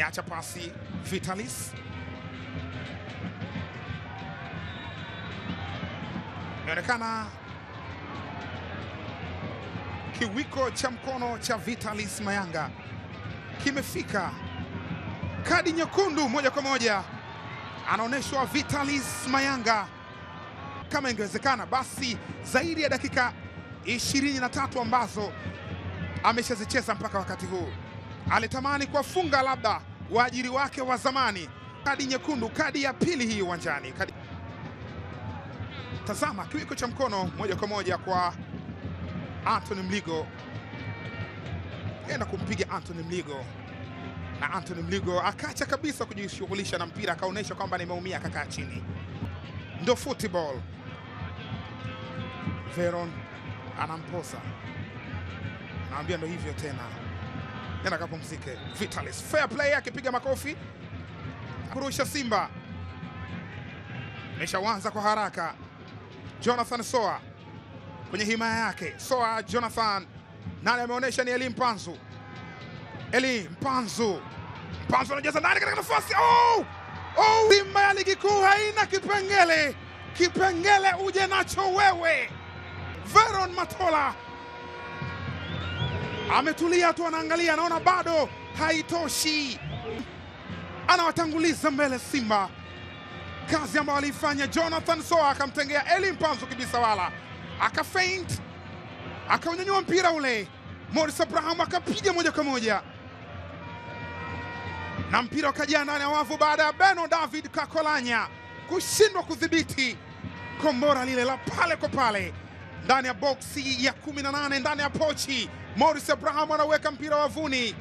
Acha pasi Vitalis. Inaonekana kiwiko cha mkono cha Vitalis Mayanga kimefika. Kadi nyekundu moja kwa moja anaonyeshwa Vitalis Mayanga. Kama ingewezekana basi zaidi ya dakika 23 ambazo ameshazicheza mpaka wakati huu. Alitamani kuwafunga labda waajiri wake wa zamani. Kadi nyekundu, kadi ya pili hii uwanjani. Tazama kiwiko cha mkono moja kwa moja kwa Anthony Mligo. Enda kumpiga Anthony Mligo, na Anthony Mligo akacha kabisa kujishughulisha na mpira, akaonyesha kwamba nimeumia, akakaa chini. Ndo football. Veron anamposa, naambia ndo hivyo tena, nenda kapumzike. Vitalis fair play, akipiga makofi kurusha Simba. Ameshaanza kwa haraka Jonathan Soa kwenye himaya yake. Soa Jonathan, nani ameonyesha? Ni Eli Mpanzu. Eli Mpanzu anajaza ndani katika nafasi. Simba ya ligi kuu haina kipengele. Kipengele uje nacho wewe. Veron Matola ametulia tu, anaangalia, anaona bado haitoshi, anawatanguliza mbele Simba. Kazi ambayo alifanya Jonathan Soa, akamtengea Eli Mpanzu kibisa, wala akafeint, akaunyanyua mpira ule. Morris Abraham akapiga moja kwa moja na mpira ukajia ndani ya wavu baada ya Beno David Kakolanya kushindwa kudhibiti kombora lile la pale kwa pale ndani ya boksi ya 18 ndani ya pochi. Morris Abraham anaweka mpira wavuni.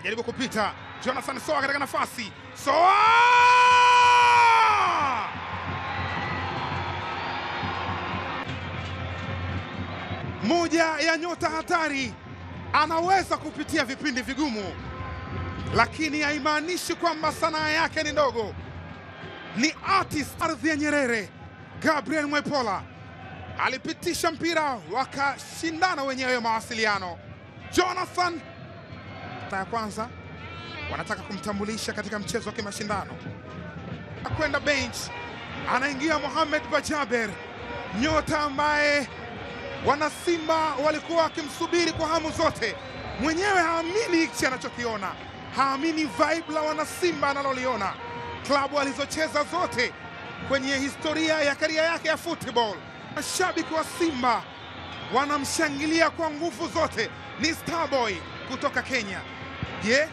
Jaribu kupita Jonathan Soa katika nafasi. Soa! Moja ya nyota hatari, anaweza kupitia vipindi vigumu, lakini haimaanishi kwamba sanaa yake ni ndogo. Ni artist. Ardhi ya Nyerere, Gabriel Mwepola alipitisha mpira, wakashindana wenyewe mawasiliano. Jonathan ya kwanza wanataka kumtambulisha katika mchezo wa kimashindano. Kwenda bench anaingia Mohamed Bajaber, nyota ambaye wana Simba walikuwa wakimsubiri kwa hamu zote. Mwenyewe haamini hichi anachokiona, haamini vibe la wana Simba analoliona. Klabu alizocheza zote kwenye historia ya karia yake ya football, mashabiki wa Simba wanamshangilia kwa nguvu zote. Ni Starboy kutoka Kenya. Je,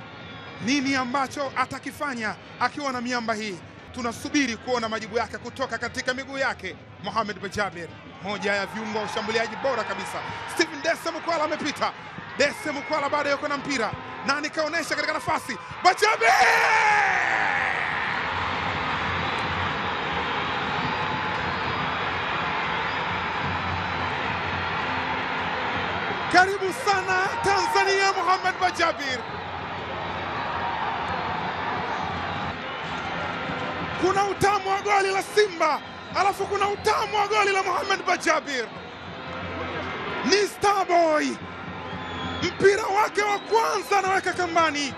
nini ambacho atakifanya akiwa na miamba hii? Tunasubiri kuona majibu yake kutoka katika miguu yake. Mohamed Bajaber, moja ya viungo wa ushambuliaji bora kabisa. Stephen Dese Mukwala amepita. Dese Mukwala bado yuko na mpira na nikaonesha katika nafasi. Bajaber! Karibu sana Tanzania, Mohamed Bajaber. Kuna utamu wa goli la Simba, alafu kuna utamu wa goli la Mohamed Bajaber. Ni Starboy, mpira wake wa kwanza anaweka kambani.